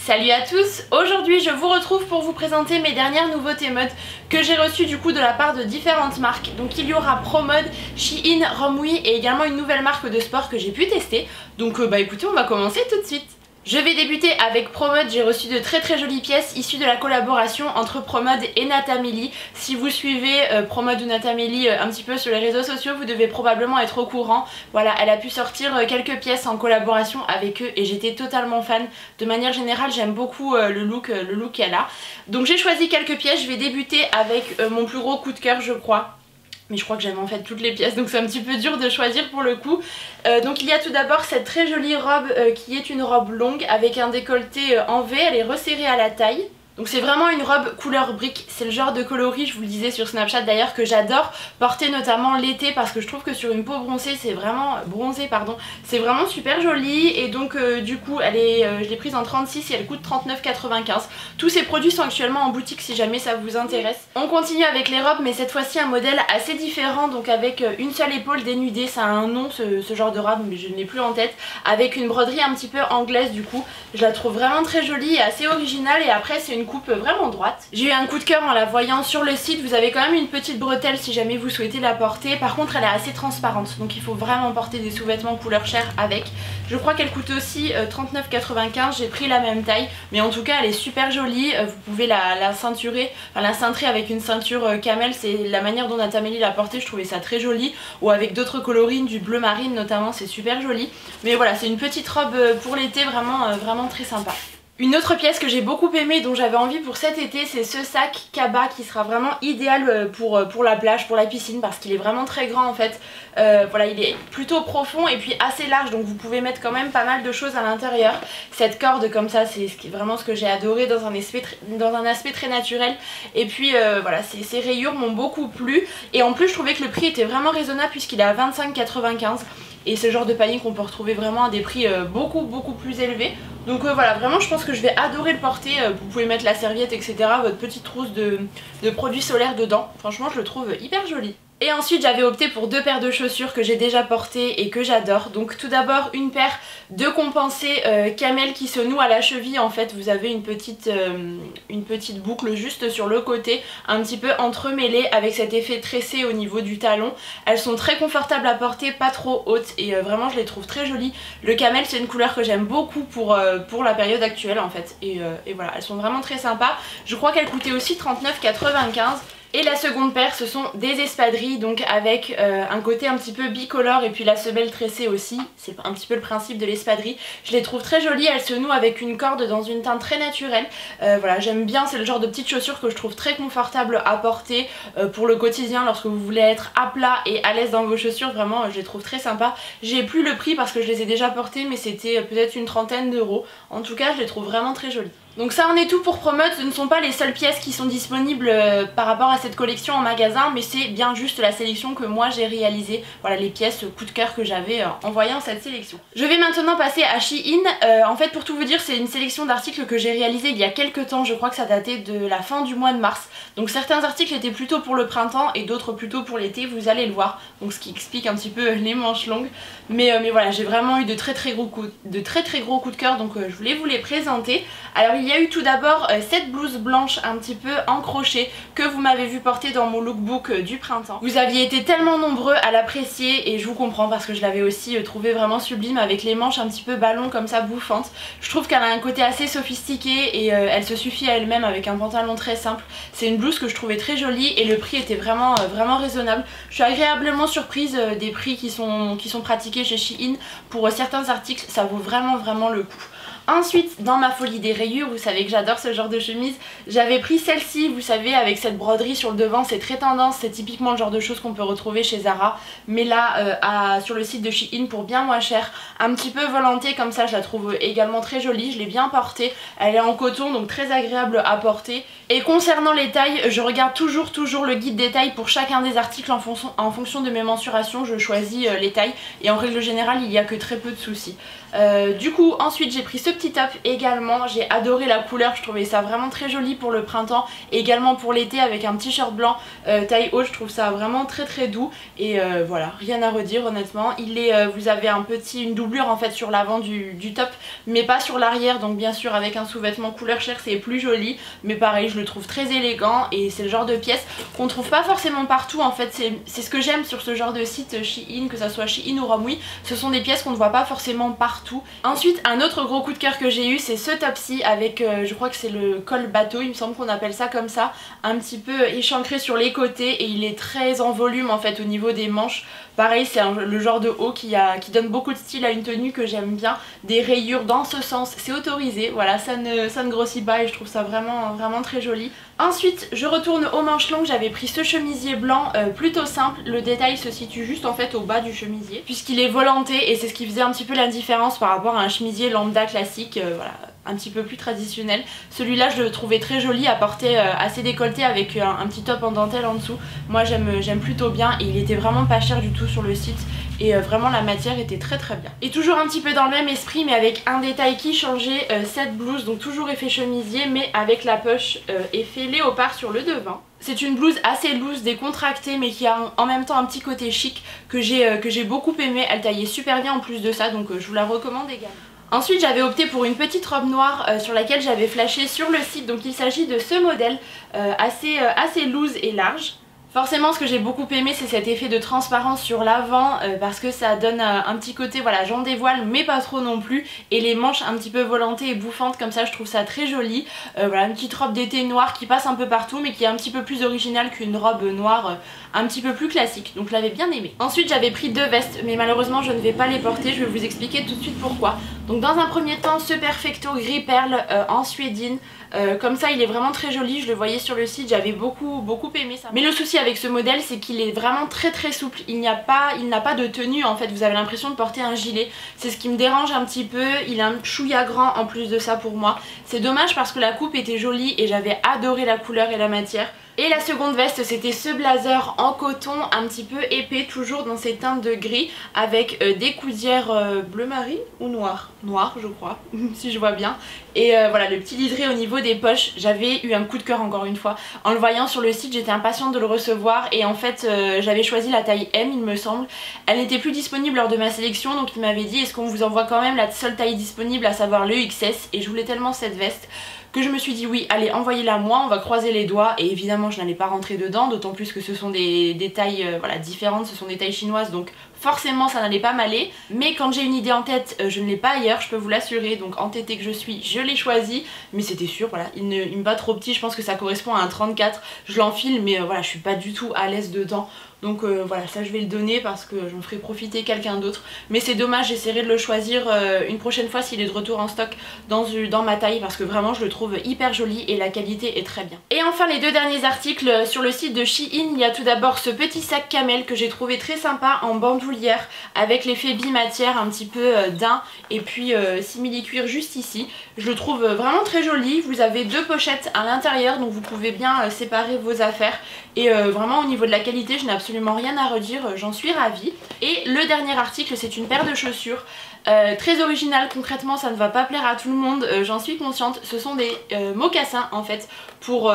Salut à tous, aujourd'hui je vous retrouve pour vous présenter mes dernières nouveautés mode que j'ai reçues du coup de la part de différentes marques. Donc il y aura ProMode, Shein, Romwe et également une nouvelle marque de sport que j'ai pu tester. Donc écoutez, on va commencer tout de suite. Je vais débuter avec ProMode, j'ai reçu de très jolies pièces issues de la collaboration entre ProMode et Natameli. Si vous suivez ProMode ou Natameli un petit peu sur les réseaux sociaux, vous devez probablement être au courant. Voilà, elle a pu sortir quelques pièces en collaboration avec eux et j'étais totalement fan. De manière générale, j'aime beaucoup le look qu'elle a. Donc j'ai choisi quelques pièces, je vais débuter avec mon plus gros coup de cœur je crois. Mais je crois que j'aime en fait toutes les pièces, donc c'est un petit peu dur de choisir pour le coup. Donc il y a tout d'abord cette très jolie robe qui est une robe longue avec un décolleté en V, elle est resserrée à la taille. Donc c'est vraiment une robe couleur brique, c'est le genre de coloris, je vous le disais sur Snapchat d'ailleurs, que j'adore porter notamment l'été parce que je trouve que sur une peau bronzée c'est vraiment c'est vraiment super joli. Et donc du coup je l'ai prise en 36 et elle coûte 39,95. Tous ces produits sont actuellement en boutique si jamais ça vous intéresse. On continue avec les robes mais cette fois-ci un modèle assez différent, donc avec une seule épaule dénudée, ça a un nom ce genre de robe mais je ne l'ai plus en tête, avec une broderie un petit peu anglaise du coup. Je la trouve vraiment très jolie et assez originale et après c'est une coupe vraiment droite. J'ai eu un coup de cœur en la voyant sur le site, vous avez quand même une petite bretelle si jamais vous souhaitez la porter. Par contre elle est assez transparente donc il faut vraiment porter des sous-vêtements couleur chair avec. Je crois qu'elle coûte aussi 39,95, j'ai pris la même taille mais en tout cas elle est super jolie. Vous pouvez la ceinturer, la cintrer avec une ceinture camel, c'est la manière dont Natameli l'a portée, je trouvais ça très joli, ou avec d'autres colorines, du bleu marine notamment, c'est super joli. Mais voilà, c'est une petite robe pour l'été vraiment très sympa. Une autre pièce que j'ai beaucoup aimée, dont j'avais envie pour cet été, c'est ce sac Kaba qui sera vraiment idéal pour la plage, pour la piscine, parce qu'il est vraiment très grand en fait. Voilà, il est plutôt profond et puis assez large, donc vous pouvez mettre quand même pas mal de choses à l'intérieur. Cette corde comme ça, c'est vraiment ce que j'ai adoré dans un aspect très naturel. Et puis voilà, ces rayures m'ont beaucoup plu. Et en plus je trouvais que le prix était vraiment raisonnable puisqu'il est à 25,95. Et ce genre de panier qu'on peut retrouver vraiment à des prix beaucoup plus élevés. Donc voilà, vraiment je pense que je vais adorer le porter. Vous pouvez mettre la serviette etc, votre petite trousse de produits solaires dedans. Franchement je le trouve hyper joli. Et ensuite j'avais opté pour deux paires de chaussures que j'ai déjà portées et que j'adore. Donc tout d'abord une paire de compensés camel qui se noue à la cheville. En fait vous avez une petite boucle juste sur le côté, un petit peu entremêlée avec cet effet tressé au niveau du talon. Elles sont très confortables à porter, pas trop hautes et vraiment je les trouve très jolies. Le camel c'est une couleur que j'aime beaucoup pour la période actuelle en fait. Et voilà, elles sont vraiment très sympas. Je crois qu'elles coûtaient aussi 39,95. Et la seconde paire ce sont des espadrilles, donc avec un côté un petit peu bicolore et puis la semelle tressée aussi, c'est un petit peu le principe de l'espadrille. Je les trouve très jolies, elles se nouent avec une corde dans une teinte très naturelle. Voilà, j'aime bien, c'est le genre de petites chaussures que je trouve très confortable à porter pour le quotidien lorsque vous voulez être à plat et à l'aise dans vos chaussures. Vraiment je les trouve très sympas. J'ai plus le prix parce que je les ai déjà portées mais c'était peut-être une trentaine d'euros. En tout cas je les trouve vraiment très jolies. Donc ça en est tout pour ProMode, ce ne sont pas les seules pièces qui sont disponibles par rapport à cette collection en magasin, mais c'est bien juste la sélection que moi j'ai réalisée. Voilà les pièces coup de cœur que j'avais en voyant cette sélection. Je vais maintenant passer à Shein. En fait pour tout vous dire c'est une sélection d'articles que j'ai réalisée il y a quelques temps, je crois que ça datait de la fin du mois de mars. Donc certains articles étaient plutôt pour le printemps et d'autres plutôt pour l'été, vous allez le voir. Donc ce qui explique un petit peu les manches longues. Mais voilà, j'ai vraiment eu de très gros coups de cœur, donc je voulais vous les présenter. Alors il y a eu tout d'abord cette blouse blanche un petit peu en crochet que vous m'avez vu porter dans mon lookbook du printemps. Vous aviez été tellement nombreux à l'apprécier et je vous comprends parce que je l'avais aussi trouvé vraiment sublime avec les manches un petit peu ballon comme ça bouffantes. Je trouve qu'elle a un côté assez sophistiqué et elle se suffit à elle-même avec un pantalon très simple. C'est une blouse que je trouvais très jolie et le prix était vraiment raisonnable. Je suis agréablement surprise des prix qui sont pratiqués chez Shein pour certains articles, ça vaut vraiment le coup. Ensuite dans ma folie des rayures, vous savez que j'adore ce genre de chemise, j'avais pris celle-ci, vous savez avec cette broderie sur le devant, c'est très tendance, c'est typiquement le genre de choses qu'on peut retrouver chez Zara, mais là sur le site de Shein pour bien moins cher, un petit peu volantée comme ça, je la trouve également très jolie, je l'ai bien portée, elle est en coton donc très agréable à porter. Et concernant les tailles, je regarde toujours le guide des tailles pour chacun des articles en fonction de mes mensurations, je choisis les tailles et en règle générale il n'y a que très peu de soucis. Du coup ensuite j'ai pris ce petit top également, j'ai adoré la couleur, je trouvais ça vraiment très joli pour le printemps et également pour l'été avec un t-shirt blanc taille haute, je trouve ça vraiment très doux et voilà, rien à redire honnêtement. Vous avez une doublure en fait sur l'avant du top mais pas sur l'arrière, donc bien sûr avec un sous-vêtement couleur chair c'est plus joli, mais pareil je le trouve très élégant et c'est le genre de pièce qu'on trouve pas forcément partout en fait. C'est ce que j'aime sur ce genre de site Shein, que ça soit Shein ou Romwe, ce sont des pièces qu'on ne voit pas forcément partout. Ensuite un autre gros coup de cœur que j'ai eu c'est ce top-ci avec je crois que c'est le col bateau, il me semble qu'on appelle ça comme ça, un petit peu échancré sur les côtés et il est très en volume en fait au niveau des manches. Pareil c'est le genre de haut qui donne beaucoup de style à une tenue que j'aime bien, des rayures dans ce sens c'est autorisé, voilà, ça ne grossit pas et je trouve ça vraiment très joli. Ensuite je retourne aux manches longues, j'avais pris ce chemisier blanc plutôt simple, le détail se situe juste en fait au bas du chemisier puisqu'il est volanté et c'est ce qui faisait un petit peu la différence par rapport à un chemisier lambda classique, voilà, un petit peu plus traditionnel. Celui-là je le trouvais très joli à porter assez décolleté avec un petit top en dentelle en dessous. Moi j'aime plutôt bien et il était vraiment pas cher du tout sur le site et vraiment la matière était très bien. Et toujours un petit peu dans le même esprit mais avec un détail qui changeait, cette blouse, donc toujours effet chemisier mais avec la poche effet léopard sur le devant. C'est une blouse assez loose, décontractée mais qui a en même temps un petit côté chic que j'ai beaucoup aimé, elle taillait super bien en plus de ça donc je vous la recommande également. Ensuite j'avais opté pour une petite robe noire sur laquelle j'avais flashé sur le site, donc il s'agit de ce modèle assez loose et large. Forcément ce que j'ai beaucoup aimé c'est cet effet de transparence sur l'avant parce que ça donne un petit côté, voilà, j'en dévoile mais pas trop non plus, et les manches un petit peu volantées et bouffantes comme ça, je trouve ça très joli. Voilà, une petite robe d'été noire qui passe un peu partout mais qui est un petit peu plus originale qu'une robe noire un petit peu plus classique, donc je l'avais bien aimé. Ensuite j'avais pris deux vestes mais malheureusement je ne vais pas les porter, je vais vous expliquer tout de suite pourquoi. Donc dans un premier temps ce perfecto gris perle en suédine, comme ça il est vraiment très joli, je le voyais sur le site, j'avais beaucoup aimé ça. Mais le souci avec ce modèle c'est qu'il est vraiment très souple, il n'a pas de tenue en fait, vous avez l'impression de porter un gilet, c'est ce qui me dérange un petit peu, il est un chouïa grand en plus de ça pour moi. C'est dommage parce que la coupe était jolie et j'avais adoré la couleur et la matière. Et la seconde veste c'était ce blazer en coton un petit peu épais, toujours dans ces teintes de gris avec des coudières bleu marine ou noir je crois si je vois bien, et voilà le petit liseré au niveau des poches. J'avais eu un coup de cœur encore une fois en le voyant sur le site, j'étais impatiente de le recevoir et en fait j'avais choisi la taille M il me semble, elle n'était plus disponible lors de ma sélection donc il m'avait dit est-ce qu'on vous envoie quand même la seule taille disponible, à savoir le XS, et je voulais tellement cette veste que je me suis dit oui allez envoyez-la moi, on va croiser les doigts, et évidemment je n'allais pas rentrer dedans, d'autant plus que ce sont des tailles voilà, différentes, ce sont des tailles chinoises donc forcément ça n'allait pas m'aller, mais quand j'ai une idée en tête je ne l'ai pas ailleurs, je peux vous l'assurer, donc entêtée que je suis je l'ai choisi, mais c'était sûr, voilà, il me va trop petit, je pense que ça correspond à un 34, je l'enfile mais voilà je suis pas du tout à l'aise dedans. Donc voilà, ça je vais le donner parce que j'en ferai profiter quelqu'un d'autre. Mais c'est dommage, j'essaierai de le choisir une prochaine fois s'il est de retour en stock dans ma taille, parce que vraiment je le trouve hyper joli et la qualité est très bien. Et enfin les deux derniers articles sur le site de Shein, il y a tout d'abord ce petit sac camel que j'ai trouvé très sympa en bandoulière avec l'effet bimatière un petit peu daim et puis simili cuir juste ici. Je le trouve vraiment très joli, vous avez deux pochettes à l'intérieur donc vous pouvez bien séparer vos affaires et vraiment au niveau de la qualité je n'ai absolument rien à redire, j'en suis ravie. Et le dernier article c'est une paire de chaussures très originale, concrètement ça ne va pas plaire à tout le monde, j'en suis consciente. Ce sont des mocassins en fait pour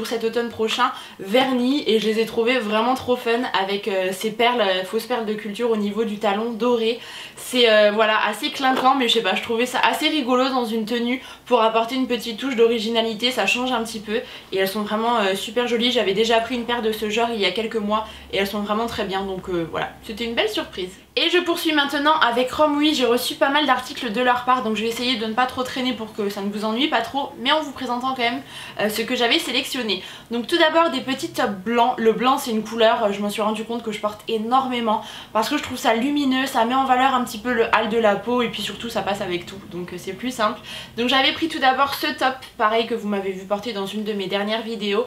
cet automne prochain, vernis, et je les ai trouvés vraiment trop fun avec ces perles, fausses perles de culture au niveau du talon doré. C'est voilà, assez clinquant, mais je sais pas, je trouvais ça assez rigolo dans une tenue pour apporter une petite touche d'originalité, ça change un petit peu et elles sont vraiment super jolies. J'avais déjà pris une paire de ce genre il y a quelques mois et elles sont vraiment très bien, donc voilà, c'était une belle surprise. Et je poursuis maintenant avec Romwe, j'ai reçu pas mal d'articles de leur part donc je vais essayer de ne pas trop traîner pour que ça ne vous ennuie pas trop, mais en vous présentant quand même ce que j'avais sélectionné. Donc tout d'abord des petits tops blancs, le blanc c'est une couleur, je m'en suis rendu compte que je porte énormément parce que je trouve ça lumineux, ça met en valeur un petit peu le hâle de la peau et puis surtout ça passe avec tout, donc c'est plus simple. Donc j'avais pris tout d'abord ce top, pareil que vous m'avez vu porter dans une de mes dernières vidéos,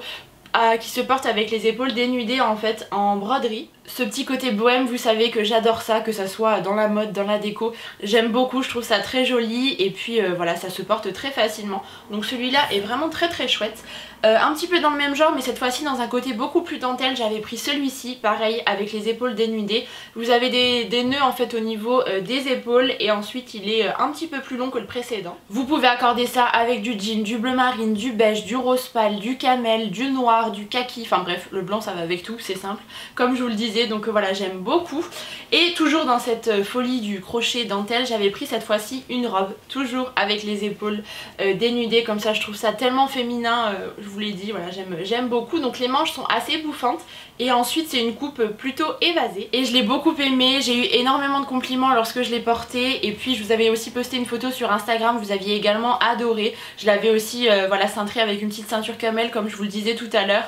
qui se porte avec les épaules dénudées en fait en broderie. ce petit côté bohème, vous savez que j'adore ça, que ça soit dans la mode, dans la déco, j'aime beaucoup, je trouve ça très joli et puis voilà, ça se porte très facilement. Donc celui-là est vraiment très très chouette. Un petit peu dans le même genre mais cette fois-ci dans un côté beaucoup plus dentelle, j'avais pris celui-ci, pareil avec les épaules dénudées. Vous avez des nœuds en fait au niveau des épaules et ensuite il est un petit peu plus long que le précédent. Vous pouvez accorder ça avec du jean, du bleu marine, du beige, du rose pâle, du camel, du noir, du kaki, enfin bref le blanc ça va avec tout, c'est simple comme je vous le disais, donc voilà j'aime beaucoup. Et toujours dans cette folie du crochet dentelle, j'avais pris cette fois-ci une robe, toujours avec les épaules dénudées comme ça, je trouve ça tellement féminin, je vous l'ai dit, voilà j'aime beaucoup. Donc les manches sont assez bouffantes et ensuite c'est une coupe plutôt évasée et je l'ai beaucoup aimé, j'ai eu énormément de compliments lorsque je l'ai porté et puis je vous avais aussi posté une photo sur Instagram, vous aviez également adoré. Je l'avais aussi voilà, cintrée avec une petite ceinture camel comme je vous le disais tout à l'heure,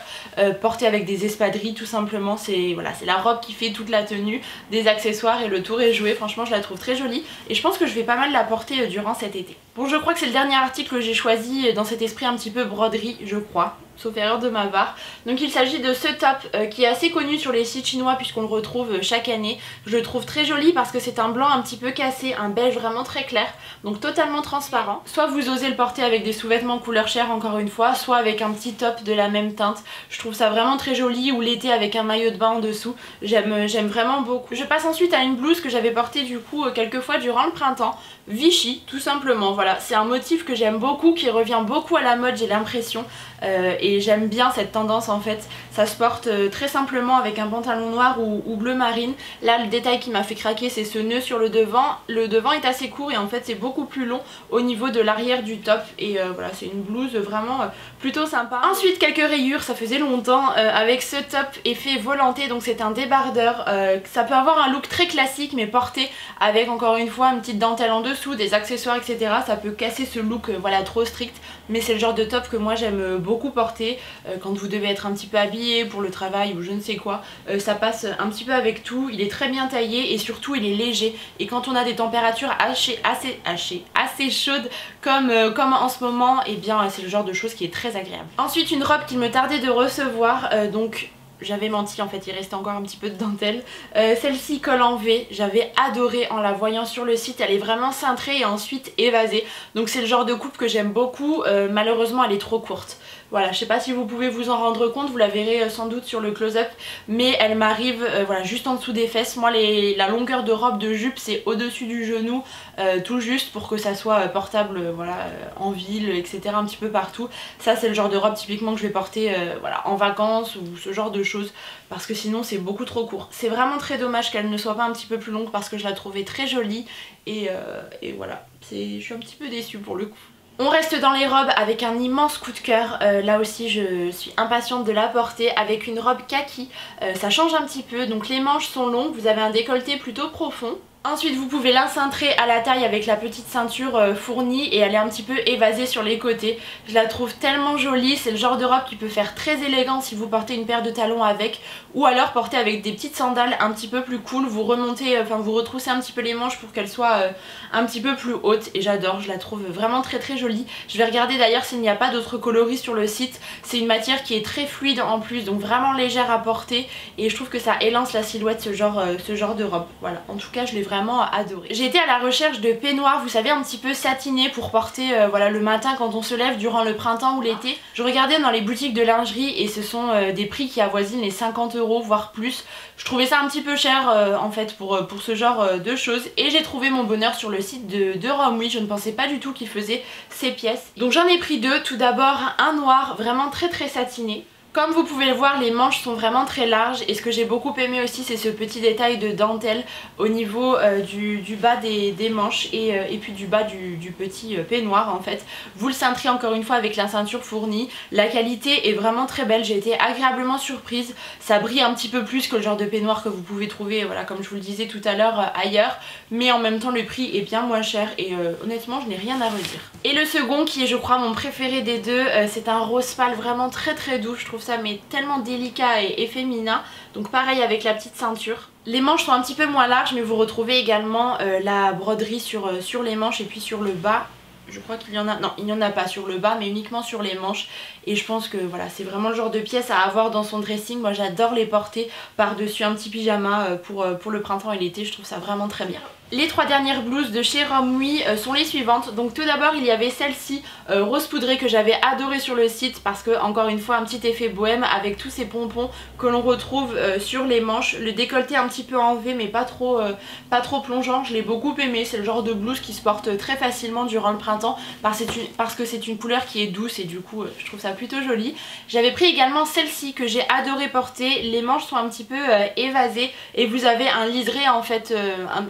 portée avec des espadrilles tout simplement, c'est voilà, c'est la robe qui fait toute la tenue, des accessoires et le tour est joué. Franchement je la trouve très jolie et je pense que je vais pas mal la porter durant cet été. Bon, je crois que c'est le dernier article que j'ai choisi dans cet esprit un petit peu broderie, je crois, sauf erreur de ma part. Donc il s'agit de ce top qui est assez connu sur les sites chinois puisqu'on le retrouve chaque année. Je le trouve très joli parce que c'est un blanc un petit peu cassé, un beige vraiment très clair, donc totalement transparent. Soit vous osez le porter avec des sous-vêtements couleur chair encore une fois, soit avec un petit top de la même teinte. Je trouve ça vraiment très joli, ou l'été avec un maillot de bain en dessous, j'aime vraiment beaucoup. Je passe ensuite à une blouse que j'avais portée du coup quelques fois durant le printemps, Vichy tout simplement. Voilà, c'est un motif que j'aime beaucoup, qui revient beaucoup à la mode j'ai l'impression, et j'aime bien cette tendance en fait. Ça se porte très simplement avec un pantalon noir ou bleu marine. Là le détail qui m'a fait craquer c'est ce nœud sur le devant. Le devant est assez court et en fait c'est beaucoup plus long au niveau de l'arrière du top et voilà, c'est une blouse vraiment plutôt sympa. Ensuite quelques rayures, ça faisait longtemps, avec ce top effet volanté, donc c'est un débardeur. Ça peut avoir un look très classique mais porté avec encore une fois une petite dentelle en dessous, des accessoires etc. Ça peut casser ce look voilà trop strict, mais c'est le genre de top que moi j'aime beaucoup porter quand vous devez être un petit peu habillé pour le travail ou je ne sais quoi. Ça passe un petit peu avec tout, il est très bien taillé et surtout il est léger, et quand on a des températures assez chaudes comme en ce moment, et bien c'est le genre de chose qui est très agréable. Ensuite une robe qu'il me tardait de recevoir, donc j'avais menti en fait, il restait encore un petit peu de dentelle. Celle-ci colle en V, j'avais adoré en la voyant sur le site, elle est vraiment cintrée et ensuite évasée. Donc c'est le genre de coupe que j'aime beaucoup, malheureusement elle est trop courte. Voilà, je sais pas si vous pouvez vous en rendre compte, vous la verrez sans doute sur le close-up, mais elle m'arrive voilà, juste en dessous des fesses. Moi la longueur de robe de jupe c'est au-dessus du genou, tout juste pour que ça soit portable voilà, en ville, etc. un petit peu partout. Ça c'est le genre de robe typiquement que je vais porter voilà, en vacances ou ce genre de choses, parce que sinon c'est beaucoup trop court. C'est vraiment très dommage qu'elle ne soit pas un petit peu plus longue parce que je la trouvais très jolie et voilà, je suis un petit peu déçue pour le coup. On reste dans les robes avec un immense coup de cœur, là aussi je suis impatiente de la porter, avec une robe kaki. Ça change un petit peu, donc les manches sont longues, vous avez un décolleté plutôt profond. Ensuite vous pouvez l'incintrer à la taille avec la petite ceinture fournie et elle est un petit peu évasée sur les côtés. Je la trouve tellement jolie, c'est le genre de robe qui peut faire très élégant si vous portez une paire de talons avec, ou alors porter avec des petites sandales un petit peu plus cool, vous remontez, enfin vous retroussez un petit peu les manches pour qu'elles soient un petit peu plus hautes, et j'adore, je la trouve vraiment très très jolie. Je vais regarder d'ailleurs s'il n'y a pas d'autres coloris sur le site, c'est une matière qui est très fluide en plus, donc vraiment légère à porter, et je trouve que ça élance la silhouette ce genre de robe. Voilà, en tout cas je l'ai vraiment adoré. J'ai été à la recherche de peignoirs, vous savez, un petit peu satinés pour porter voilà, le matin quand on se lève durant le printemps ou l'été. Je regardais dans les boutiques de lingerie et ce sont des prix qui avoisinent les 50 € voire plus. Je trouvais ça un petit peu cher en fait pour ce genre de choses, et j'ai trouvé mon bonheur sur le site de Romwe. Je ne pensais pas du tout qu'ils faisaient ces pièces. Donc j'en ai pris deux. Tout d'abord un noir vraiment très très satiné. Comme vous pouvez le voir, les manches sont vraiment très larges, et ce que j'ai beaucoup aimé aussi c'est ce petit détail de dentelle au niveau du bas des manches et puis du bas du petit peignoir en fait. Vous le cintrez encore une fois avec la ceinture fournie, la qualité est vraiment très belle, j'ai été agréablement surprise, ça brille un petit peu plus que le genre de peignoir que vous pouvez trouver voilà, comme je vous le disais tout à l'heure ailleurs, mais en même temps le prix est bien moins cher et honnêtement je n'ai rien à redire. Et le second qui est je crois mon préféré des deux, c'est un rose pâle vraiment très très doux, je trouve ça mais tellement délicat et féminin, donc pareil avec la petite ceinture. Les manches sont un petit peu moins larges mais vous retrouvez également la broderie sur les manches et puis sur le bas. Je crois qu'il y en a, non il n'y en a pas sur le bas mais uniquement sur les manches, et je pense que voilà c'est vraiment le genre de pièce à avoir dans son dressing. Moi j'adore les porter par dessus un petit pyjama pour le printemps et l'été, je trouve ça vraiment très bien. Les 3 dernières blouses de chez Romwe sont les suivantes. Donc tout d'abord il y avait celle-ci rose poudrée que j'avais adorée sur le site parce que encore une fois un petit effet bohème avec tous ces pompons que l'on retrouve sur les manches, le décolleté un petit peu en V mais pas trop plongeant. Je l'ai beaucoup aimé, c'est le genre de blouse qui se porte très facilement durant le printemps parce que c'est une couleur qui est douce et du coup je trouve ça plutôt joli. J'avais pris également celle-ci que j'ai adoré porter, les manches sont un petit peu évasées et vous avez un liseré en fait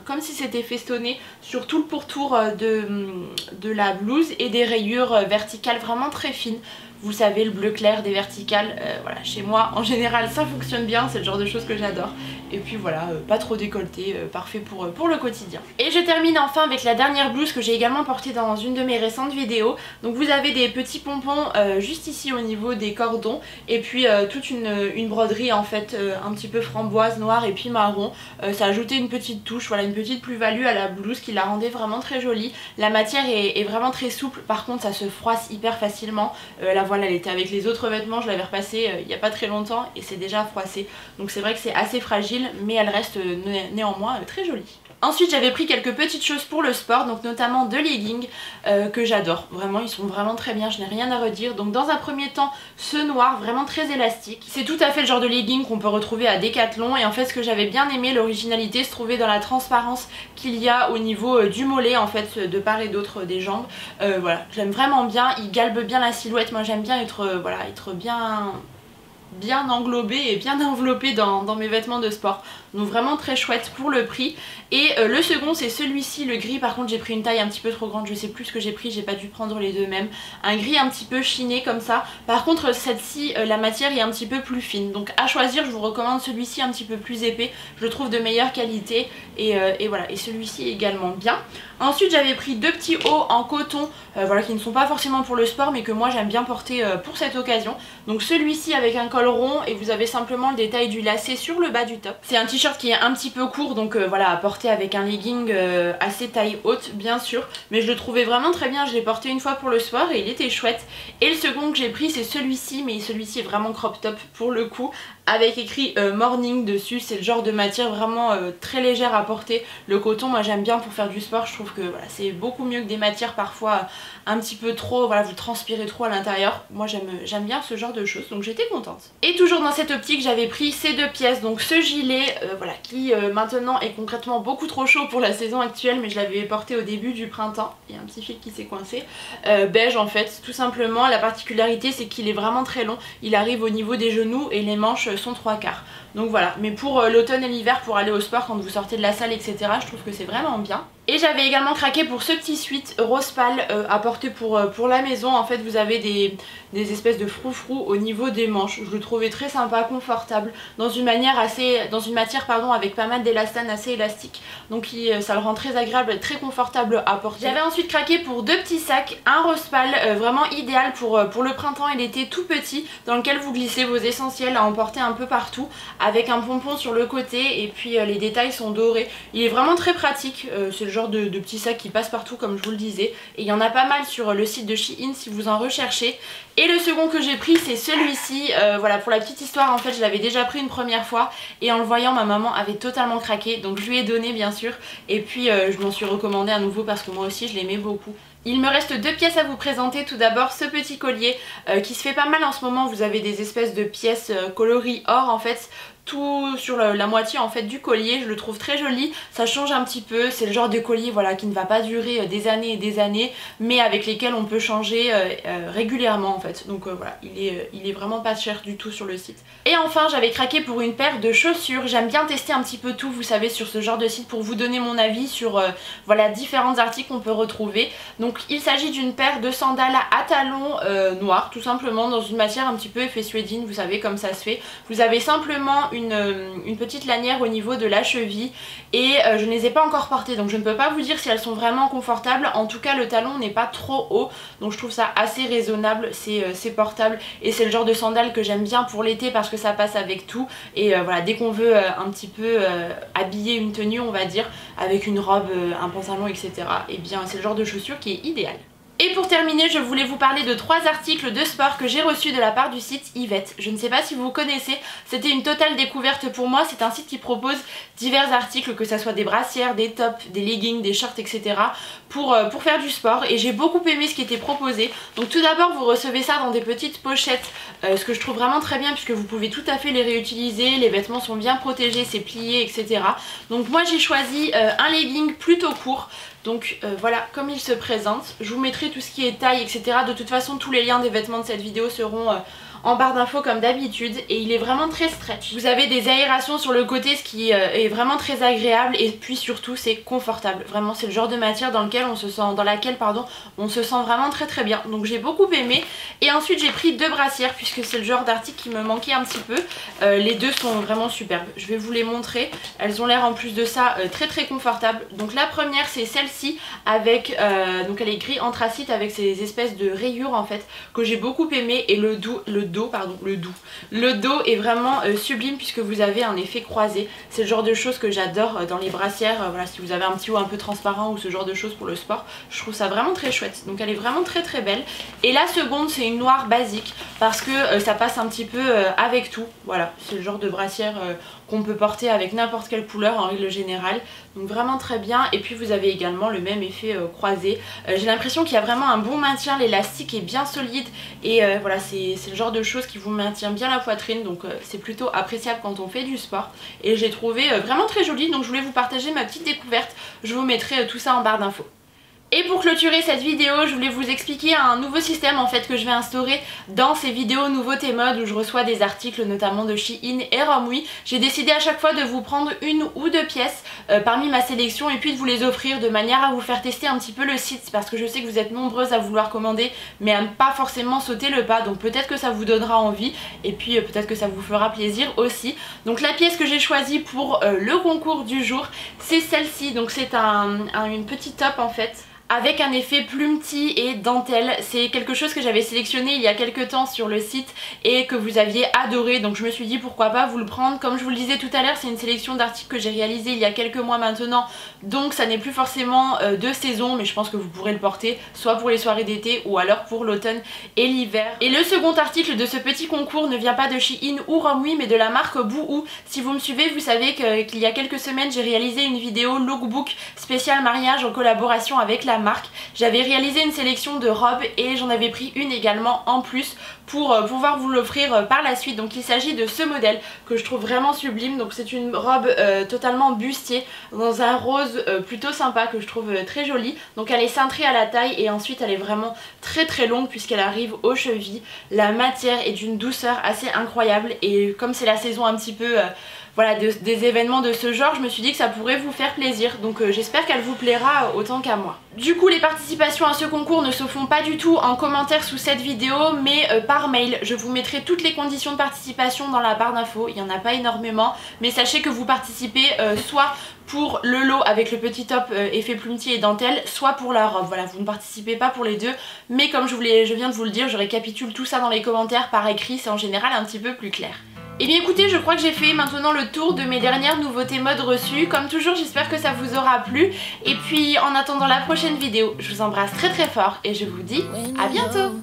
comme si c'était festonné sur tout le pourtour de la blouse et des rayures verticales vraiment très fines. Vous savez, le bleu clair des verticales, voilà, chez moi en général ça fonctionne bien, c'est le genre de choses que j'adore. Et puis voilà, pas trop décolleté, parfait pour le quotidien. Et je termine enfin avec la dernière blouse que j'ai également portée dans une de mes récentes vidéos. Donc vous avez des petits pompons juste ici au niveau des cordons et puis toute une broderie en fait un petit peu framboise, noire et puis marron. Ça ajoutait une petite touche, voilà, une petite plus-value à la blouse qui la rendait vraiment très jolie. La matière est vraiment très souple, par contre ça se froisse hyper facilement. La voilà, elle était avec les autres vêtements, je l'avais repassée il n'y a pas très longtemps et c'est déjà froissé. Donc c'est vrai que c'est assez fragile mais elle reste néanmoins très jolie. Ensuite j'avais pris quelques petites choses pour le sport, donc notamment deux leggings que j'adore. Vraiment ils sont vraiment très bien, je n'ai rien à redire. Donc dans un premier temps ce noir vraiment très élastique. C'est tout à fait le genre de legging qu'on peut retrouver à Decathlon et en fait ce que j'avais bien aimé, l'originalité se trouvait dans la transparence qu'il y a au niveau du mollet en fait de part et d'autre des jambes. Voilà, j'aime vraiment bien, il galbe bien la silhouette, moi j'aime bien être, voilà, être bien englobée et bien enveloppée dans mes vêtements de sport. Donc vraiment très chouette pour le prix. Et le second c'est celui-ci, le gris. Par contre j'ai pris une taille un petit peu trop grande, je sais plus ce que j'ai pris, j'ai pas dû prendre les deux mêmes. Un gris un petit peu chiné comme ça. Par contre cette-ci la matière est un petit peu plus fine. Donc à choisir je vous recommande celui-ci un petit peu plus épais. Je le trouve de meilleure qualité et voilà. Et celui-ci également bien. Ensuite j'avais pris deux petits hauts en coton voilà, qui ne sont pas forcément pour le sport mais que moi j'aime bien porter pour cette occasion. Donc celui-ci avec un col rond et vous avez simplement le détail du lacet sur le bas du top. C'est un t-shirt qui est un petit peu court donc voilà, à porter avec un legging assez taille haute bien sûr, mais je le trouvais vraiment très bien, je l'ai porté une fois pour le sport et il était chouette. Et le second que j'ai pris c'est celui-ci, mais celui-ci est vraiment crop top pour le coup, avec écrit morning dessus. C'est le genre de matière vraiment très légère à porter. Le coton moi j'aime bien pour faire du sport, je trouve que voilà, c'est beaucoup mieux que des matières parfois un petit peu trop, voilà, vous transpirez trop à l'intérieur. Moi j'aime bien ce genre de choses, donc j'étais contente. Et toujours dans cette optique j'avais pris ces deux pièces, donc ce gilet voilà, qui maintenant est concrètement beaucoup trop chaud pour la saison actuelle, mais je l'avais porté au début du printemps. Il y a un petit fil qui s'est coincé, beige en fait tout simplement. La particularité c'est qu'il est vraiment très long, il arrive au niveau des genoux et les manches sont 3/4. Donc voilà, mais pour l'automne et l'hiver, pour aller au sport quand vous sortez de la salle etc, je trouve que c'est vraiment bien. Et j'avais également craqué pour ce petit sweat rose pâle à porter pour la maison. En fait vous avez des espèces de froufrous au niveau des manches. Je le trouvais très sympa, confortable, dans une matière avec pas mal d'élastane assez élastique. Donc ça le rend très agréable et très confortable à porter. J'avais ensuite craqué pour deux petits sacs, un rose pâle vraiment idéal pour le printemps et l'été, tout petit, dans lequel vous glissez vos essentiels à emporter un peu partout, avec un pompon sur le côté et puis les détails sont dorés. Il est vraiment très pratique, c'est le genre de petit sac qui passe partout comme je vous le disais, et il y en a pas mal sur le site de Shein si vous en recherchez. Et le second que j'ai pris c'est celui-ci, voilà, pour la petite histoire en fait je l'avais déjà pris une première fois et en le voyant ma maman avait totalement craqué, donc je lui ai donné bien sûr et puis je m'en suis recommandé à nouveau parce que moi aussi je l'aimais beaucoup. Il me reste deux pièces à vous présenter. Tout d'abord ce petit collier qui se fait pas mal en ce moment. Vous avez des espèces de pièces coloris or en fait, tout sur la moitié en fait du collier. Je le trouve très joli, ça change un petit peu. C'est le genre de collier voilà, qui ne va pas durer des années et des années, mais avec lesquels on peut changer régulièrement en fait. Donc voilà, il est vraiment pas cher du tout sur le site. Et enfin j'avais craqué pour une paire de chaussures. J'aime bien tester un petit peu tout, vous savez, sur ce genre de site pour vous donner mon avis sur voilà, différents articles qu'on peut retrouver. Donc il s'agit d'une paire de sandales à talons noirs tout simplement, dans une matière un petit peu effet suédine, vous savez comme ça se fait. Vous avez simplement une petite lanière au niveau de la cheville et je ne les ai pas encore portées, donc je ne peux pas vous dire si elles sont vraiment confortables. En tout cas le talon n'est pas trop haut, donc je trouve ça assez raisonnable, c'est portable et c'est le genre de sandales que j'aime bien pour l'été parce que ça passe avec tout. Et voilà, dès qu'on veut un petit peu habiller une tenue on va dire, avec une robe, un pantalon etc, et bien c'est le genre de chaussure qui est idéal. Et pour terminer, je voulais vous parler de 3 articles de sport que j'ai reçus de la part du site Yvette. Je ne sais pas si vous connaissez, c'était une totale découverte pour moi. C'est un site qui propose divers articles, que ce soit des brassières, des tops, des leggings, des shorts, etc. pour faire du sport. Et j'ai beaucoup aimé ce qui était proposé. Donc tout d'abord, vous recevez ça dans des petites pochettes, ce que je trouve vraiment très bien puisque vous pouvez tout à fait les réutiliser. Les vêtements sont bien protégés, c'est plié, etc. Donc moi j'ai choisi un legging plutôt court. Donc voilà comme il se présente. Je vous mettrai tout ce qui est taille, etc. De toute façon tous les liens des vêtements de cette vidéo seront en barre d'infos comme d'habitude, et il est vraiment très stretch. Vous avez des aérations sur le côté, ce qui est vraiment très agréable, et puis surtout c'est confortable. Vraiment c'est le genre de matière dans laquelle on se sent vraiment très bien. Donc j'ai beaucoup aimé. Et ensuite j'ai pris 2 brassières puisque c'est le genre d'article qui me manquait un petit peu. Les deux sont vraiment superbes. Je vais vous les montrer. Elles ont l'air en plus de ça très confortables. Donc la première c'est celle-ci avec donc elle est gris anthracite avec ces espèces de rayures en fait que j'ai beaucoup aimé, et le dos est vraiment sublime puisque vous avez un effet croisé. C'est le genre de choses que j'adore dans les brassières. Voilà, si vous avez un petit haut un peu transparent ou ce genre de choses pour le sport, je trouve ça vraiment très chouette. Donc elle est vraiment très belle. Et la seconde c'est une noire basique parce que ça passe un petit peu avec tout. Voilà, c'est le genre de brassière qu'on peut porter avec n'importe quelle couleur en règle générale. Donc vraiment très bien. Et puis vous avez également le même effet croisé. J'ai l'impression qu'il y a vraiment un bon maintien, l'élastique est bien solide, et voilà, c'est le genre de choses qui vous maintient bien la poitrine, donc c'est plutôt appréciable quand on fait du sport. Et j'ai trouvé vraiment très joli, donc je voulais vous partager ma petite découverte. Je vous mettrai tout ça en barre d'infos. Et pour clôturer cette vidéo, je voulais vous expliquer un nouveau système en fait que je vais instaurer dans ces vidéos nouveautés mode où je reçois des articles notamment de Shein et Romwe. J'ai décidé à chaque fois de vous prendre 1 ou 2 pièces parmi ma sélection et puis de vous les offrir de manière à vous faire tester un petit peu le site, parce que je sais que vous êtes nombreuses à vouloir commander mais à ne pas forcément sauter le pas, donc peut-être que ça vous donnera envie et puis peut-être que ça vous fera plaisir aussi. Donc la pièce que j'ai choisie pour le concours du jour, c'est celle-ci. Donc c'est une petite top en fait, avec un effet plumetis et dentelle. C'est quelque chose que j'avais sélectionné il y a quelques temps sur le site et que vous aviez adoré, donc je me suis dit pourquoi pas vous le prendre. Comme je vous le disais tout à l'heure, c'est une sélection d'articles que j'ai réalisé il y a quelques mois maintenant, donc ça n'est plus forcément de saison, mais je pense que vous pourrez le porter soit pour les soirées d'été ou alors pour l'automne et l'hiver. Et le second article de ce petit concours ne vient pas de Shein ou Romwe mais de la marque Boohoo. Si vous me suivez, vous savez qu'il y a quelques semaines j'ai réalisé une vidéo lookbook spécial mariage en collaboration avec la marque. J'avais réalisé une sélection de robes et j'en avais pris une également en plus pour pouvoir vous l'offrir par la suite. Donc il s'agit de ce modèle que je trouve vraiment sublime. Donc c'est une robe totalement bustier dans un rose plutôt sympa que je trouve très jolie. Donc elle est cintrée à la taille et ensuite elle est vraiment très longue puisqu'elle arrive aux chevilles. La matière est d'une douceur assez incroyable et comme c'est la saison un petit peu voilà, des événements de ce genre, je me suis dit que ça pourrait vous faire plaisir, donc j'espère qu'elle vous plaira autant qu'à moi. Du coup les participations à ce concours ne se font pas du tout en commentaire sous cette vidéo mais par mail. Je vous mettrai toutes les conditions de participation dans la barre d'infos, il n'y en a pas énormément, mais sachez que vous participez soit pour le lot avec le petit top effet plumetier et dentelle, soit pour la robe. Voilà, vous ne participez pas pour les deux, mais comme je viens de vous le dire, je récapitule tout ça dans les commentaires par écrit, c'est en général un petit peu plus clair. Et bien écoutez, je crois que j'ai fait maintenant le tour de mes dernières nouveautés mode reçues. Comme toujours, j'espère que ça vous aura plu. Et puis en attendant la prochaine vidéo, je vous embrasse très fort et je vous dis à bientôt.